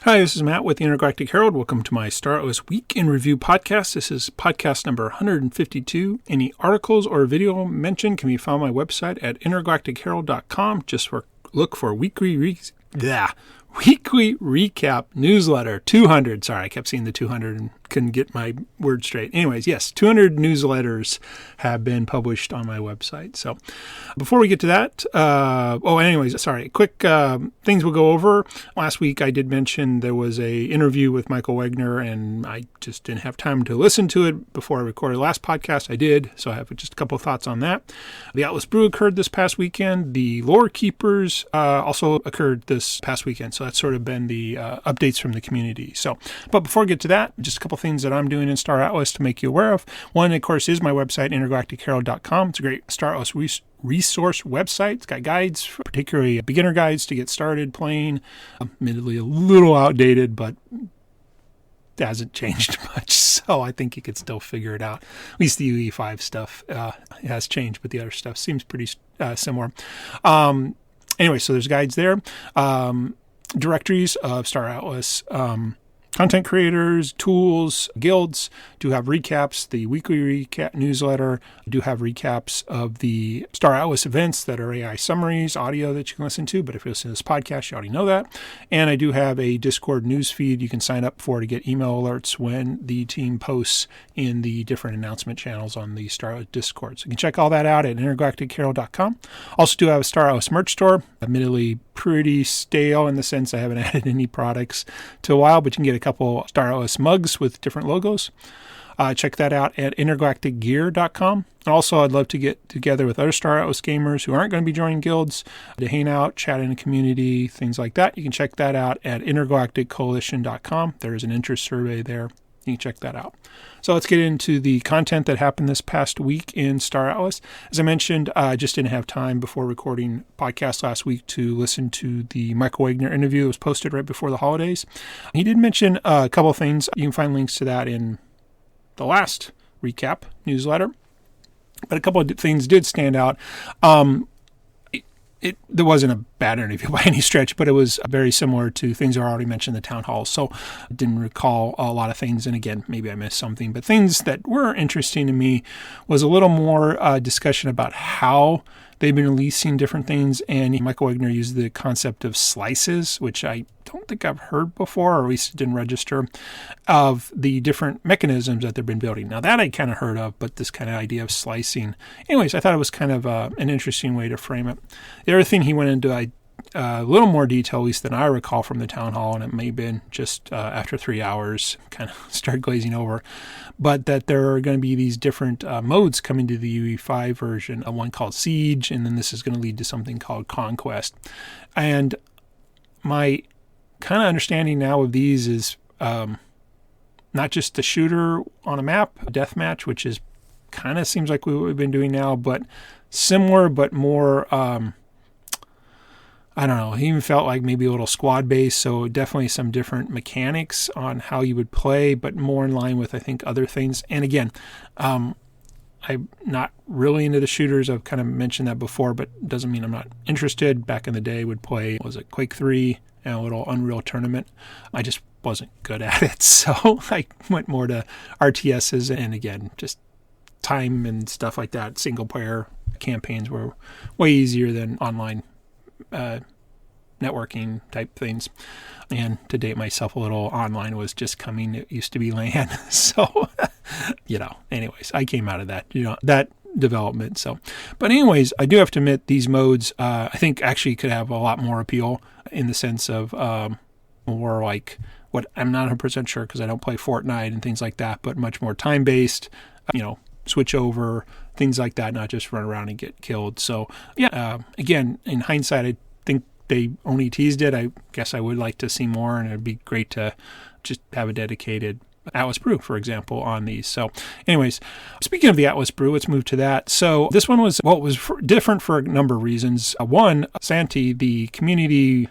Hi, this is Matt with the Intergalactic Herald. Welcome to my Star Wars Week in Review podcast. This is podcast number 152. Any articles or video mentioned can be found on my website at intergalacticherald.com. Just look for weekly recap newsletter 200. Sorry, I kept seeing the 200 and couldn't get my word straight. Anyways, yes, 200 newsletters have been published on my website. So before we get to that, quick things we'll go over. Last week I did mention there was a interview with Michael Wagner, and I just didn't have time to listen to it before I recorded the last podcast. I did, so I have just a couple of thoughts on that. The Atlas Brew occurred this past weekend. The Lore Keepers also occurred this past weekend. So that's sort of been the updates from the community. But before we get to that, just a couple things that I'm doing in Star Atlas to make you aware of. One, of course, is my website, intergalacticherald.com. It's a great Star Atlas resource website. It's got guides, particularly beginner guides to get started playing. Admittedly, a little outdated, but it hasn't changed much, so I think you could still figure it out. At least the UE5 stuff has changed, but the other stuff seems pretty similar. Anyway, so there's guides there. Directories of Star Atlas, content creators, tools, guilds do have recaps. The weekly recap newsletter do have recaps of the Star Atlas events that are AI summaries, audio that you can listen to. But if you listen to this podcast, you already know that. And I do have a Discord news feed you can sign up for to get email alerts when the team posts in the different announcement channels on the Star Atlas Discord. So you can check all that out at intergalacticherald.com. Also do have a Star Atlas merch store. Admittedly, pretty stale in the sense I haven't added any products to a while, but you can get a couple Star Atlas mugs with different logos. Check that out at intergalacticgear.com. And also, I'd love to get together with other Star Atlas gamers who aren't going to be joining guilds to hang out, chat in a community, things like that. You can check that out at intergalacticcoalition.com. There's an interest survey there. You can check that out. So let's get into the content that happened this past week in Star Atlas. As I mentioned, I just didn't have time before recording podcast last week to listen to the Michael Wagner interview. It was posted right before the holidays. He did mention a couple of things. You can find links to that in the last recap newsletter. But a couple of things did stand out. There wasn't a bad interview by any stretch, but it was very similar to things I already mentioned in the town hall. So I didn't recall a lot of things. And again, maybe I missed something. But things that were interesting to me was a little more discussion about how they've been releasing different things. And Michael Wagner used the concept of slices, which I don't think I've heard before, or at least didn't register, of the different mechanisms that they've been building. Now that I kind of heard of, but this kind of idea of slicing. Anyways, I thought it was kind of an interesting way to frame it. The other thing he went into a little more detail, at least than I recall from the town hall, and it may have been just after 3 hours, kind of start glazing over, but that there are going to be these different modes coming to the UE5 version, one called Siege, and then this is going to lead to something called Conquest. And my kind of understanding now of these is not just the shooter on a map, a deathmatch, which is kind of seems like what we've been doing now, but similar, but more, I don't know, he even felt like maybe a little squad-based, so definitely some different mechanics on how you would play, but more in line with, I think, other things. And again, I'm not really into the shooters. I've kind of mentioned that before, but doesn't mean I'm not interested. Back in the day, would play, was it Quake 3 and a little Unreal Tournament. I just wasn't good at it, so I went more to RTSs, and again, just time and stuff like that. Single-player campaigns were way easier than online networking type things. And to date myself a little, online was just coming. It used to be LAN. So, anyways, I came out of that, that development. So, but anyways, I do have to admit these modes, I think actually could have a lot more appeal in the sense of more like what I'm not 100% sure because I don't play Fortnite and things like that, but much more time-based, switch over, things like that, not just run around and get killed. So, again, in hindsight, I think they only teased it. I guess I would like to see more, and it'd be great to just have a dedicated Atlas Brew, for example, on these. So anyways, speaking of the Atlas Brew, let's move to that. So this one was, different for a number of reasons. One, Santi, the community,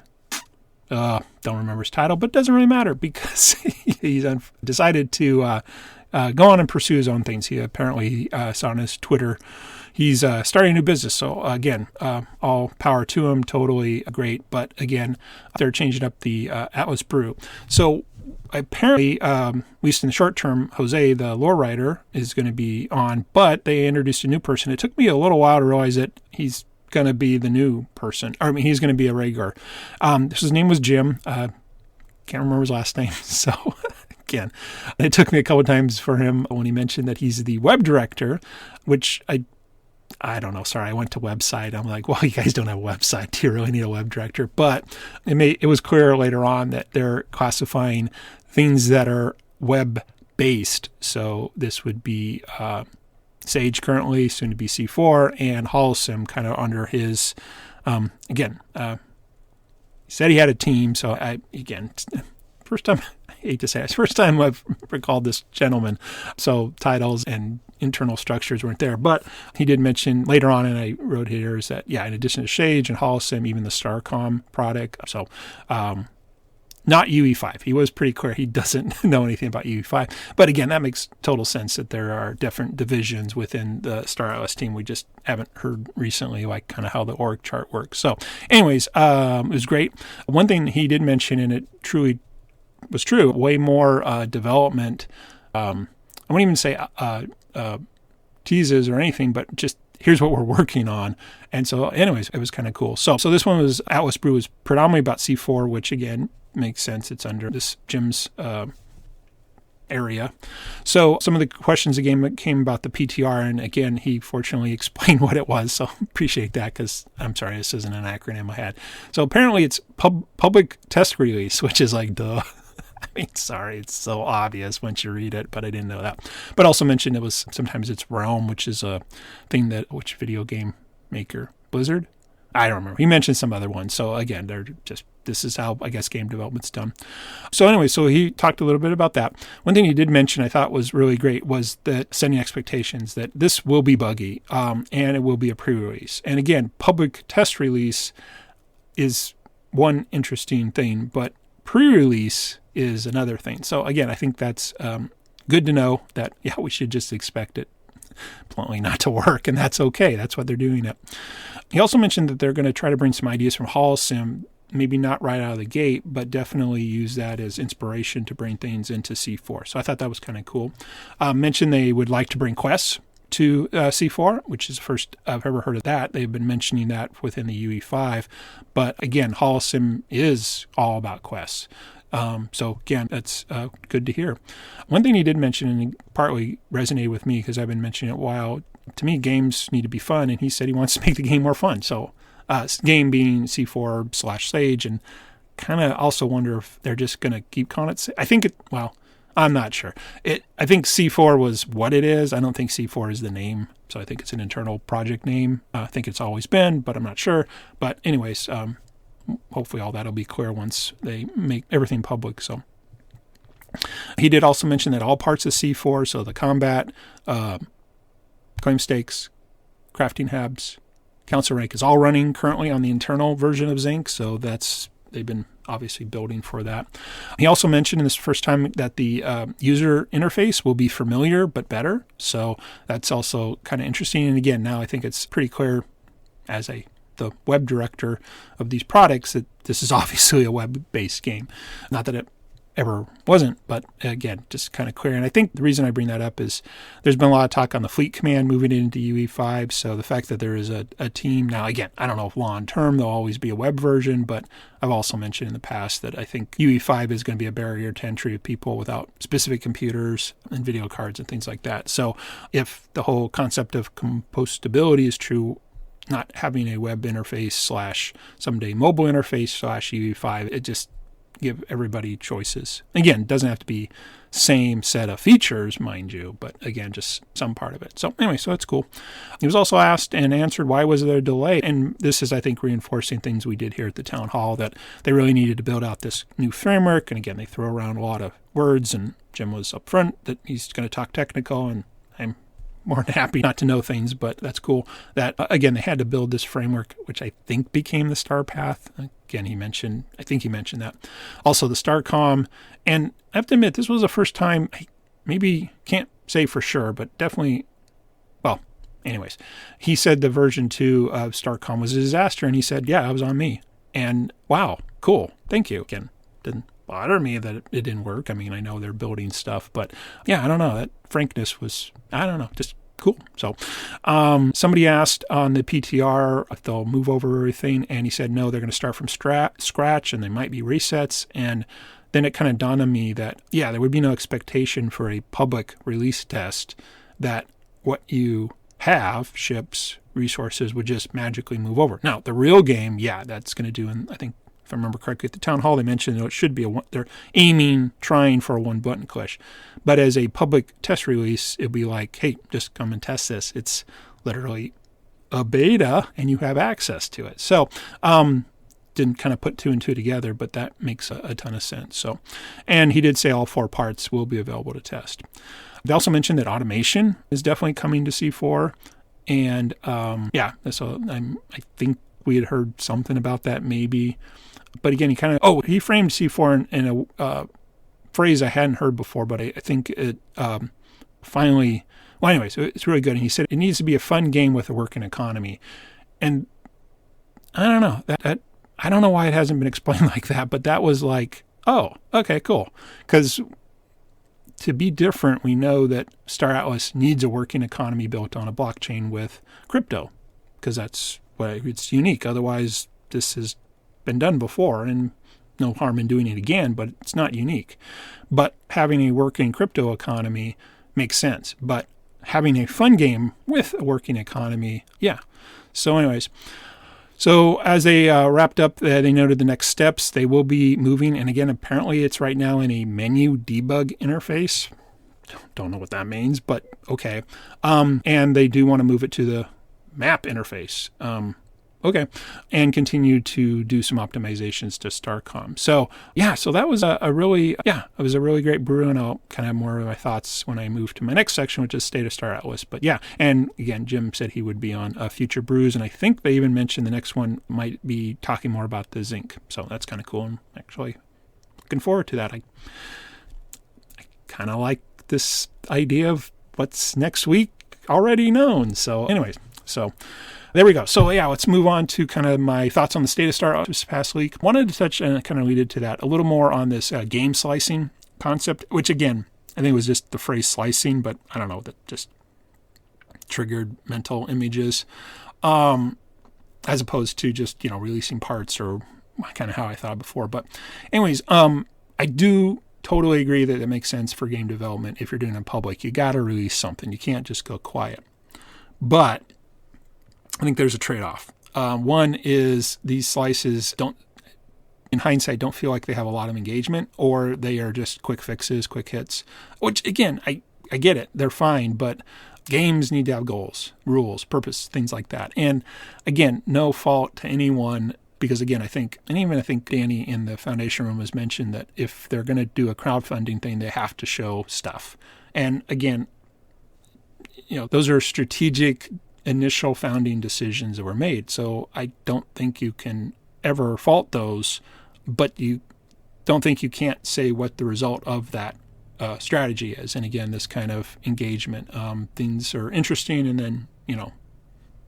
don't remember his title, but it doesn't really matter because he's decided to go on and pursue his own things. He apparently saw on his Twitter, he's starting a new business. So again, all power to him. Totally great. But again, they're changing up the Atlas Brew. So apparently, at least in the short term, Jose, the lore writer, is going to be on, but they introduced a new person. It took me a little while to realize that he's going to be the new person. He's going to be a regular. His name was Jim. Can't remember his last name. So again, it took me a couple of times for him when he mentioned that he's the web director, which I don't know. Sorry, I went to website. I'm like, well, you guys don't have a website. Do you really need a web director? But it was clear later on that they're classifying things that are web-based. So this would be Sage currently, soon to be C4, and Holosim kind of under his, he said he had a team. So first time, I hate to say it, first time I've recalled this gentleman. So titles and internal structures weren't there, but he did mention later on, and I wrote here, is that, in addition to Sage and Holosim, even the Starcom product. So, not UE5. He was pretty clear he doesn't know anything about UE5. But again, that makes total sense that there are different divisions within the StarOS team. We just haven't heard recently, like kind of how the org chart works. So anyways, it was great. One thing he did mention, and it truly was true, way more development. I won't even say teases or anything, but just here's what we're working on. And so anyways, it was kind of cool. So this one was Atlas Brew was predominantly about C4, which again makes sense. It's under this Jim's area. So some of the questions again came about the PTR, and again, he fortunately explained what it was. So appreciate that, because I'm sorry, this isn't an acronym I had. So apparently it's public test release, which is like, duh. Sorry, it's so obvious once you read it, but I didn't know that. But also mentioned sometimes it's Realm, which is a thing which video game maker? Blizzard? I don't remember. He mentioned some other ones. So again, this is how, I guess, game development's done. So anyway, so he talked a little bit about that. One thing he did mention I thought was really great was that setting expectations that this will be buggy, and it will be a pre-release. And again, public test release is one interesting thing, but pre-release is another thing. So again, I think that's good to know that, we should just expect it bluntly not to work, and that's okay. That's what they're doing it. He also mentioned that they're going to try to bring some ideas from Holosim, maybe not right out of the gate, but definitely use that as inspiration to bring things into C4. So I thought that was kind of cool. Mentioned they would like to bring quests to C4, which is the first I've ever heard of that. They've been mentioning that within the UE5. But again, Holosim is all about quests. So again, that's good to hear. One thing he did mention, and it partly resonated with me because I've been mentioning it a while, to me, games need to be fun, and he said he wants to make the game more fun. So game being C4/Sage, and kind of also wonder if they're just going to keep calling it. I think I'm not sure. I think C4 was what it is. I don't think C4 is the name. So I think it's an internal project name. I think it's always been, but I'm not sure. But anyways, hopefully all that will be clear once they make everything public. So he did also mention that all parts of C4, so the combat, claim stakes, crafting hubs, council rank, is all running currently on the internal version of Zinc. So they've been obviously building for that. He also mentioned in this first time that the user interface will be familiar but better. So that's also kind of interesting. And again, now I think it's pretty clear as the web director of these products that this is obviously a web-based game. Not that it ever wasn't, but again, just kind of clear. And I think the reason I bring that up is there's been a lot of talk on the fleet command moving into UE5. So the fact that there is a team now, again, I don't know if long term there'll always be a web version, but I've also mentioned in the past that I think UE5 is going to be a barrier to entry of people without specific computers and video cards and things like that. So if the whole concept of compostability is true, not having a web interface / someday mobile interface / UE5, it just give everybody choices. Again, it doesn't have to be same set of features, mind you, but again, just some part of it. So anyway, so that's cool. He was also asked and answered, why was there a delay? And this is, I think, reinforcing things we did here at the town hall, that they really needed to build out this new framework. And again, they throw around a lot of words, and Jim was upfront that he's going to talk technical, and I'm more than happy not to know things, but that's cool that, again, they had to build this framework, which I think became the Star Path. Again, I think he mentioned that. Also the Starcom. And I have to admit, this was the first time, maybe can't say for sure, but definitely, anyways, he said the version 2 of StarCom was a disaster, and he said, yeah, it was on me. And wow, cool, thank you. Again, didn't bother me that it didn't work. I mean, I know they're building stuff, but yeah, I don't know. That frankness was, I don't know, just cool. So somebody asked on the PTR if they'll move over everything, and he said no, they're going to start from scratch, and they might be resets. And then it kind of dawned on me that, yeah, there would be no expectation for a public release test that what you have, ships, resources, would just magically move over. Now, the real game, yeah, that's going to do, and I think, if I remember correctly, at the town hall, they mentioned it should be they're trying for a one-button click. But as a public test release, it'd be like, hey, just come and test this. It's literally a beta, and you have access to it. So, didn't kind of put 2 and 2 together, but that makes a ton of sense. So, and he did say all 4 parts will be available to test. They also mentioned that automation is definitely coming to C4. And, so I think we had heard something about that maybe. But again, he framed C4 in a phrase I hadn't heard before, but I think it finally, well, anyways, it's really good. And he said it needs to be a fun game with a working economy. And I don't know, that I don't know why it hasn't been explained like that, but that was like, oh, okay, cool. Because to be different, we know that Star Atlas needs a working economy built on a blockchain with crypto, because that's why it's unique. Otherwise, this has been done before, and no harm in doing it again, but it's not unique. But having a working crypto economy makes sense. But having a fun game with a working economy, yeah. So anyways, so as they wrapped up, they noted the next steps. They will be moving, and again, apparently it's right now in a menu debug interface. Don't know what that means, but okay. And they do want to move it to the map interface. Okay. And continue to do some optimizations to StarCom. So, yeah, so that was it was a really great brew, and I'll kind of have more of my thoughts when I move to my next section, which is State of Star Atlas. But yeah, and again, Jim said he would be on future brews, and I think they even mentioned the next one might be talking more about the zinc. So that's kind of cool. I'm actually looking forward to that. I kind of like this idea of what's next week already known. So anyways, there we go. So yeah, let's move on to kind of my thoughts on the State of Star Atlas this past week. Wanted to touch, and kind of lead to that, a little more on this game slicing concept, which again, I think was just the phrase slicing, but I don't know, that just triggered mental images, as opposed to just, releasing parts, or kind of how I thought before. But anyways, I do totally agree that it makes sense for game development. If you're doing it in public, you got to release something. You can't just go quiet. But I think there's a trade-off. One is these slices in hindsight, don't feel like they have a lot of engagement, or they are just quick fixes, quick hits, which again, I get it. They're fine, but games need to have goals, rules, purpose, things like that. And again, no fault to anyone, because again, I think Danny in the Foundation Room has mentioned that if they're going to do a crowdfunding thing, they have to show stuff. And again, those are strategic initial founding decisions that were made. So I don't think you can ever fault those, but you don't think you can't say what the result of that strategy is. And again, this kind of engagement, things are interesting, and then,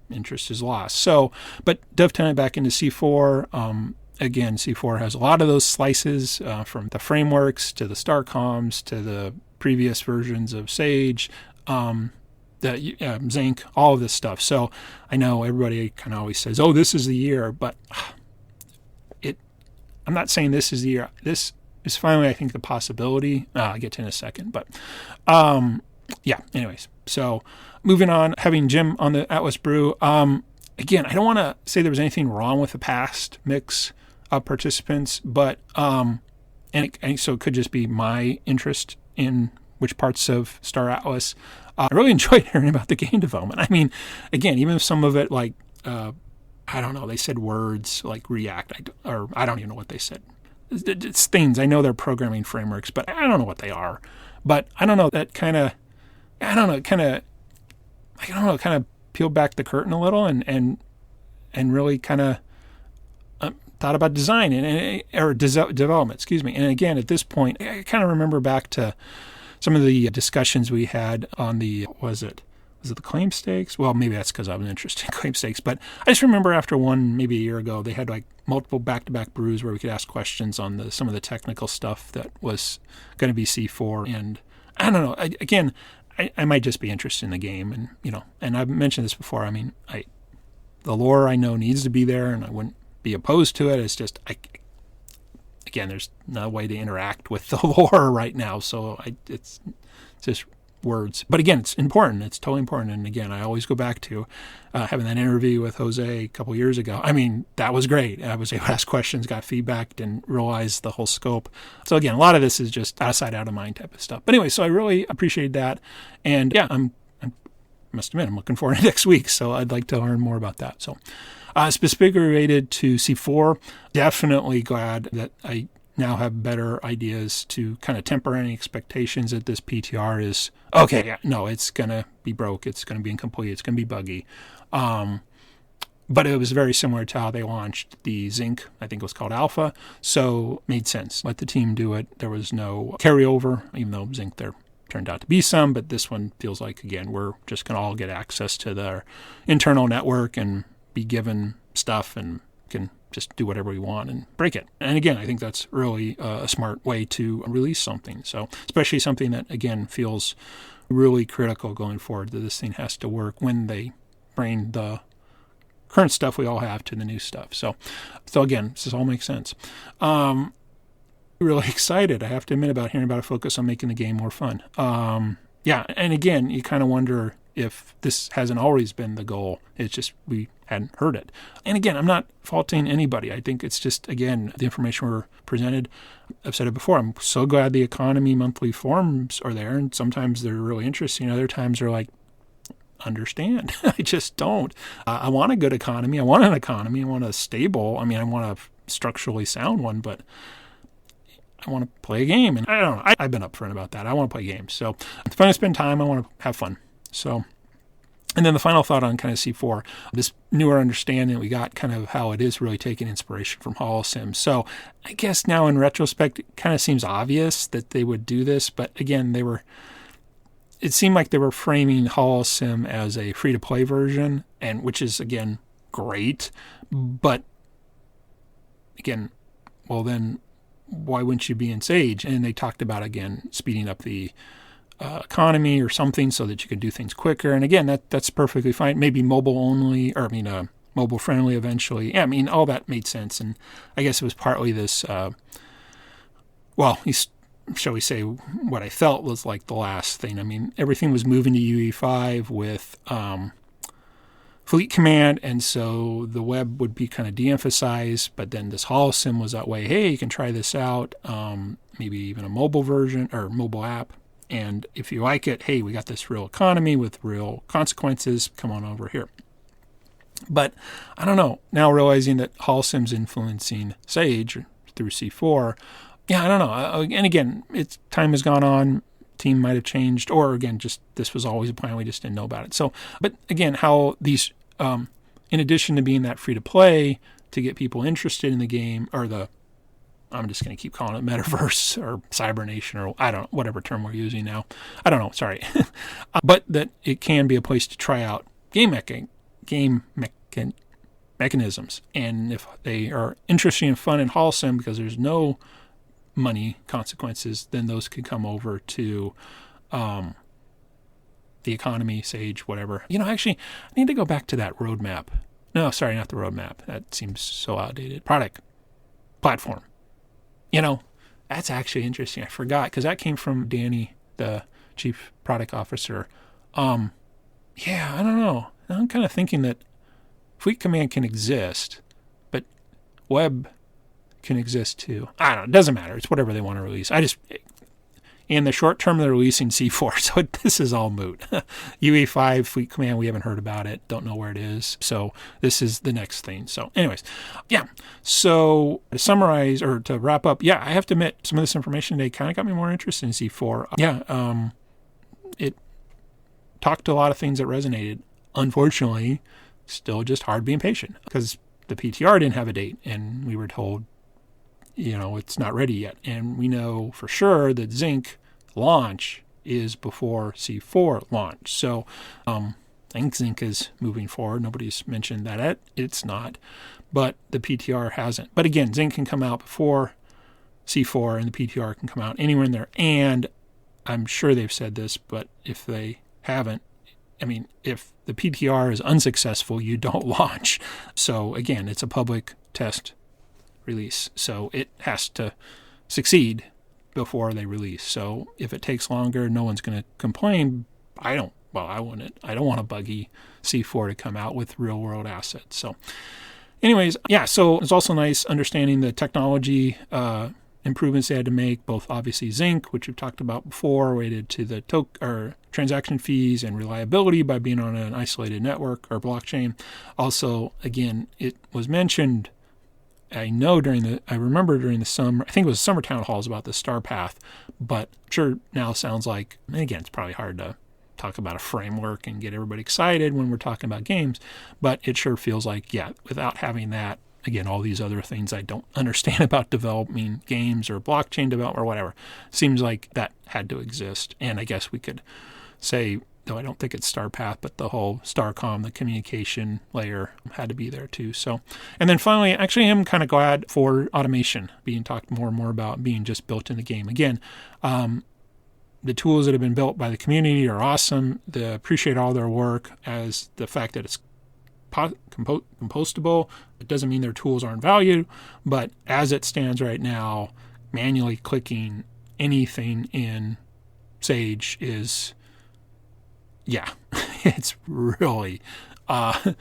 interest is lost. So, but dovetailing back into C4, again, C4 has a lot of those slices, from the frameworks to the StarComs to the previous versions of Sage, the Zinc, all of this stuff. So I know everybody kind of always says, oh, this is the year, but I'm not saying this is the year. This is finally, I think, the possibility. I'll get to in a second. But anyways. So moving on, having Jim on the Atlas Brew. Again, I don't want to say there was anything wrong with the past mix of participants, but so it could just be my interest in which parts of Star Atlas. I really enjoyed hearing about the game development. I mean, again, even if some of it, like, I don't know, they said words like React, I don't even know what they said. It's things. I know they're programming frameworks, but I don't know what they are. But I don't know, that kind of peeled back the curtain a little and really kind of thought about design or development, excuse me. And again, at this point, I kind of remember back to some of the discussions we had on the, was it the claim stakes? Well, maybe that's because I was interested in claim stakes. But I just remember after one, maybe a year ago, they had like multiple back-to-back brews where we could ask questions on some of the technical stuff that was going to be C4. And I don't know. I might just be interested in the game. And, and I've mentioned this before. I mean, the lore I know needs to be there, and I wouldn't be opposed to it. It's just, again, there's no way to interact with the lore right now. So it's just words. But again, it's important. It's totally important. And again, I always go back to having that interview with Jose a couple years ago. I mean, that was great. I was able to ask questions, got feedback, didn't realize the whole scope. So again, a lot of this is just out of sight, out of mind type of stuff. But anyway, so I really appreciate that. And yeah, I must admit, I'm looking forward to next week. So I'd like to learn more about that. So specifically related to C4, definitely glad that I now have better ideas to kind of temper any expectations that this PTR is, okay, yeah, no, it's going to be broke, it's going to be incomplete, it's going to be buggy. But it was very similar to how they launched the Zinc, I think it was called Alpha, so made sense. Let the team do it. There was no carryover, even though Zinc there turned out to be some, but this one feels like, again, we're just going to all get access to their internal network and be given stuff and can just do whatever we want and break it. And again, I think that's really a smart way to release something. So especially something that, again, feels really critical going forward, that this thing has to work when they bring the current stuff we all have to the new stuff. So again, this all makes sense. Really excited, I have to admit, about hearing about a focus on making the game more fun. Yeah, and again, you kind of wonder if this hasn't always been the goal. It's just we hadn't heard it. And again, I'm not faulting anybody. I think it's just, again, the information we're presented. I've said it before. I'm so glad the economy monthly forums are there, and sometimes they're really interesting. Other times they're like, understand. I just don't. I want a good economy. I want an economy. I want a stable. I mean, I want a structurally sound one, but I want to play a game. And I don't know. I've been upfront about that. I want to play games. So if I'm going to spend time, I want to have fun. So, and then the final thought on kind of C4, this newer understanding that we got, kind of how it is really taking inspiration from HoloSim. So I guess now in retrospect, it kind of seems obvious that they would do this. But again, it seemed like they were framing HoloSim as a free-to-play version, and which is, again, great. But again, well then, why wouldn't you be in Sage? And they talked about, again, speeding up the economy or something so that you could do things quicker. And again, that's perfectly fine. Maybe mobile only, or mobile friendly eventually. Yeah, I mean, all that made sense. And I guess it was partly this, shall we say, what I felt was like the last thing. I mean, everything was moving to UE5 with Fleet Command, and so the web would be kind of de-emphasized, but then this HoloSim was that way. Hey, you can try this out, maybe even a mobile version or mobile app. And if you like it, hey, we got this real economy with real consequences. Come on over here. But I don't know. Now realizing that HoloSim's influencing Sage through C4, yeah, I don't know. And again, time has gone on. Team might have changed, or again, just this was always a plan. We just didn't know about it. So, but again, how these, in addition to being that free to play to get people interested in the game, or I'm just going to keep calling it metaverse or cybernation, or I don't know, whatever term we're using now. I don't know. Sorry. But that it can be a place to try out game mechanisms. And if they are interesting and fun in HoloSim because there's no money consequences, then those could come over to the economy, Sage, whatever. Actually, I need to go back to that roadmap. No, sorry, not the roadmap. That seems so outdated. Platform. That's actually interesting. I forgot, because that came from Danny, the chief product officer. Yeah, I don't know. I'm kind of thinking that Fleet Command can exist, but web can exist too. I don't know. It doesn't matter. It's whatever they want to release. In the short term, they're releasing C4, so this is all moot. UE5, Fleet Command, we haven't heard about it. Don't know where it is. So this is the next thing. So anyways, yeah. So to summarize, or to wrap up, yeah, I have to admit, some of this information today kind of got me more interested in C4. Yeah, it talked to a lot of things that resonated. Unfortunately, still just hard being patient, because the PTR didn't have a date, and we were told, it's not ready yet. And we know for sure that Zinc launch is before C4 launch. So I think Zynq is moving forward. Nobody's mentioned that it's not, but the PTR hasn't. But again, Zynq can come out before C4 and the PTR can come out anywhere in there. And I'm sure they've said this, but if they haven't, I mean, if the PTR is unsuccessful, you don't launch. So again, it's a public test release. So it has to succeed before they release. So if it takes longer, no one's going to complain. I wouldn't. I don't want a buggy C4 to come out with real world assets. So anyways, yeah, so it's also nice understanding the technology improvements they had to make, both obviously Zynq, which we've talked about before, related to the transaction fees and reliability by being on an isolated network or blockchain. Also, again, it was mentioned, I remember during the summer, I think it was summer town halls about the Star Path, but sure now sounds like, and again, it's probably hard to talk about a framework and get everybody excited when we're talking about games, but it sure feels like, yeah, without having that, again, all these other things I don't understand about developing games or blockchain development or whatever, seems like that had to exist. And I guess we could say, though I don't think it's StarPath, but the whole StarCom, the communication layer, had to be there too. So, and then finally, actually, I'm kind of glad for automation being talked more and more about being just built in the game. Again, the tools that have been built by the community are awesome. Appreciate all their work, as the fact that it's compostable. It doesn't mean their tools aren't valued, but as it stands right now, manually clicking anything in Sage is, yeah, it's really, I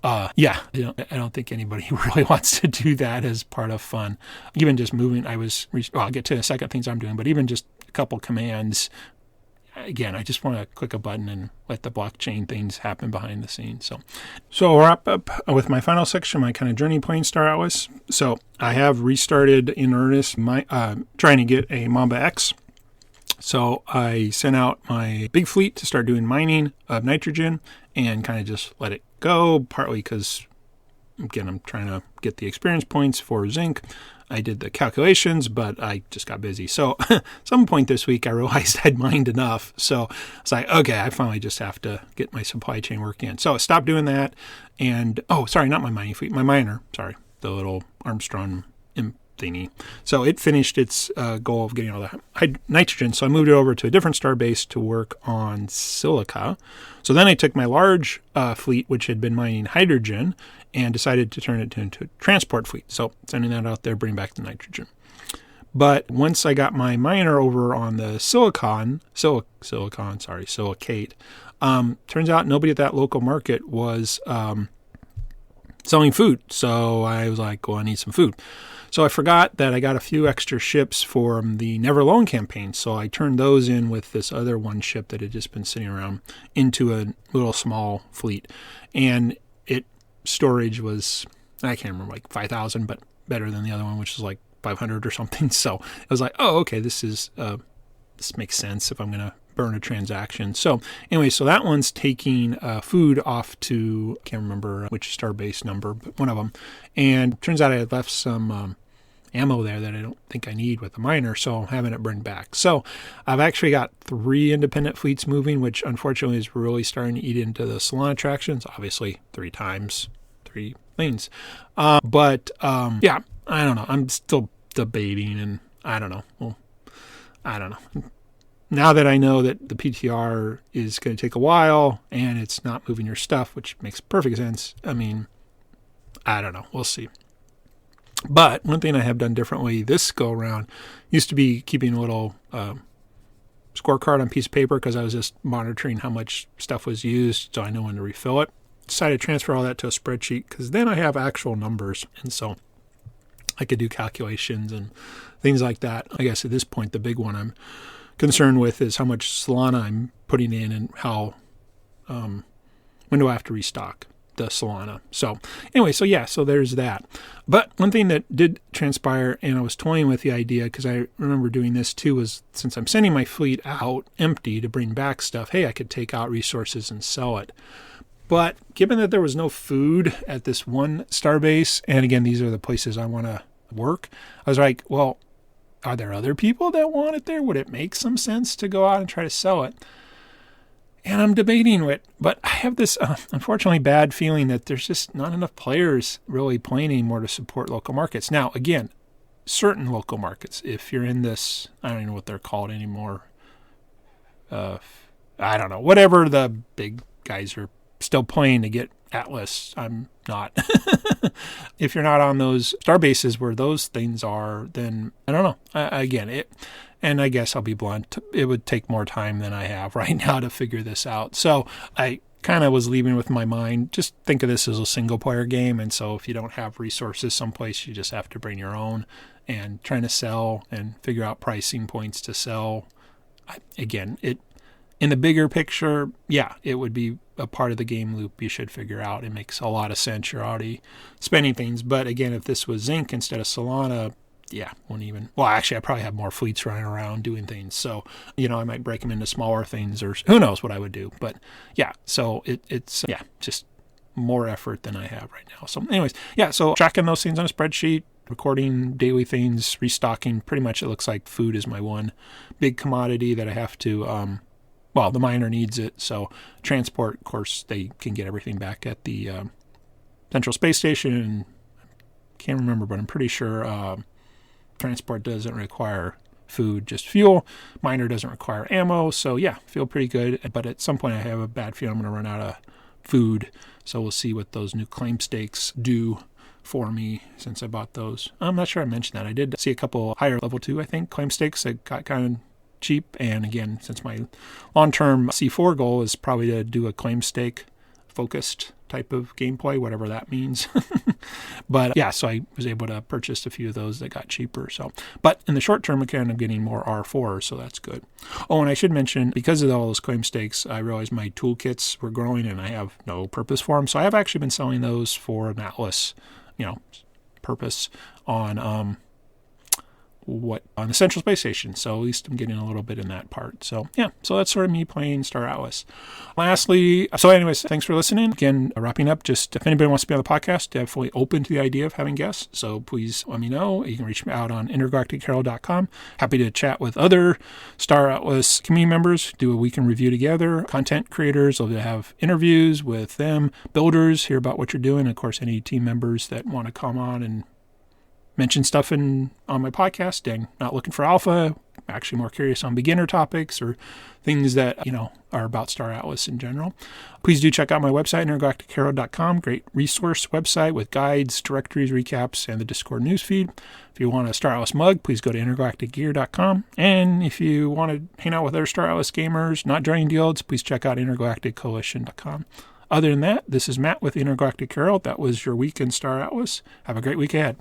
don't think anybody really wants to do that as part of fun. Even just moving, I'll get to the second things I'm doing, but even just a couple commands, again, I just want to click a button and let the blockchain things happen behind the scenes. So I'll wrap up with my final section, my kind of journey point Star Atlas. So I have restarted in earnest trying to get a Mamba X. So I sent out my big fleet to start doing mining of nitrogen and kind of just let it go, partly because, again, I'm trying to get the experience points for Zynq. I did the calculations, but I just got busy. So at some point this week, I realized I'd mined enough. So it's like, okay, I finally just have to get my supply chain working. So I stopped doing that. And, not my mining fleet, my miner, the little Armstrong thingy. So it finished its goal of getting all the nitrogen. So I moved it over to a different star base to work on silica. So then I took my large fleet, which had been mining hydrogen, and decided to turn it into a transport fleet. So sending that out there, bring back the nitrogen. But once I got my miner over on the silicate, turns out nobody at that local market was selling food. So I was like, well, I need some food. So I forgot that I got a few extra ships from the Never Alone campaign. So I turned those in with this other one ship that had just been sitting around into a little small fleet. And storage was, I can't remember, like 5,000, but better than the other one, which was like 500 or something. So I was like, oh, okay, this makes sense if I'm going to burn a transaction. So anyway, so that one's taking food off to, I can't remember which starbase number, but one of them. And turns out I had left some ammo there that I don't think I need with the miner, so I'm having it bring back. So I've actually got 3 independent fleets moving, which unfortunately is really starting to eat into the Solana attractions. Obviously, 3 times 3 lanes. Yeah, I don't know. I'm still debating, and I don't know. Well, I don't know. Now that I know that the PTR is going to take a while and it's not moving your stuff, which makes perfect sense. I mean, I don't know. We'll see. But one thing I have done differently this go around used to be keeping a little scorecard on a piece of paper because I was just monitoring how much stuff was used so I know when to refill it. Decided to transfer all that to a spreadsheet because then I have actual numbers. And so I could do calculations and things like that. I guess at this point, the big one I'm concerned with is how much Solana I'm putting in and how, when do I have to restock the Solana. So anyway, so there's that. But one thing that did transpire, and I was toying with the idea because I remember doing this too, was since I'm sending my fleet out empty to bring back stuff, hey, I could take out resources and sell it. But given that there was no food at this one starbase, and again, these are the places I want to work, I was like, well, are there other people that want it there? Would it make some sense to go out and try to sell it? And I'm debating it, but I have this unfortunately bad feeling that there's just not enough players really playing anymore to support local markets. Now, again, certain local markets, if you're in this, I don't even know what they're called anymore. I don't know, whatever the big guys are still playing to get Atlas, I'm not. If you're not on those star bases where those things are, then I don't know. And I guess I'll be blunt, it would take more time than I have right now to figure this out. So I kind of was leaving with my mind, just think of this as a single player game. And so if you don't have resources someplace, you just have to bring your own, and trying to sell and figure out pricing points to sell. In the bigger picture, yeah, it would be a part of the game loop you should figure out. It makes a lot of sense. You're already spending things. But again, if this was Zinc instead of Solana, yeah, wouldn't even. Well, actually, I probably have more fleets running around doing things. So, I might break them into smaller things, or who knows what I would do. But yeah, so it's just more effort than I have right now. So anyways, yeah, so tracking those things on a spreadsheet, recording daily things, restocking. Pretty much it looks like food is my one big commodity that I have to the miner needs it. So transport, of course, they can get everything back at the Central Space Station. Can't remember, but I'm pretty sure transport doesn't require food, just fuel. Miner doesn't require ammo. So yeah, feel pretty good. But at some point I have a bad feeling I'm going to run out of food. So we'll see what those new claim stakes do for me since I bought those. I'm not sure I mentioned that. I did see a couple higher level 2, I think, claim stakes that got kind of cheap. And again, since my long-term C4 goal is probably to do a claim stake focused type of gameplay, whatever that means. But yeah, so I was able to purchase a few of those that got cheaper. So, but in the short term, I kind of getting more R4, so that's good. Oh, and I should mention, because of all those claim stakes, I realized my toolkits were growing and I have no purpose for them. So I have actually been selling those for an Atlas, purpose on on the Central Space Station. So at least I'm getting a little bit in that part. So yeah, so that's sort of me playing Star Atlas. Lastly, so anyways, thanks for listening. Again, wrapping up, just if anybody wants to be on the podcast, definitely open to the idea of having guests. So please let me know. You can reach me out on intergalactichero.com. Happy to chat with other Star Atlas community members, do a weekend review together, content creators. I'll have interviews with them, builders, hear about what you're doing. Of course, any team members that want to come on and mention stuff on my podcast. And not looking for alpha, actually more curious on beginner topics or things that, are about Star Atlas in general. Please do check out my website, intergalactichero.com. Great resource website with guides, directories, recaps, and the Discord newsfeed. If you want a Star Atlas mug, please go to intergalacticgear.com. And if you want to hang out with other Star Atlas gamers, not joining guilds, please check out intergalacticcoalition.com. Other than that, this is Matt with Intergalactic Hero. That was your week in Star Atlas. Have a great week ahead.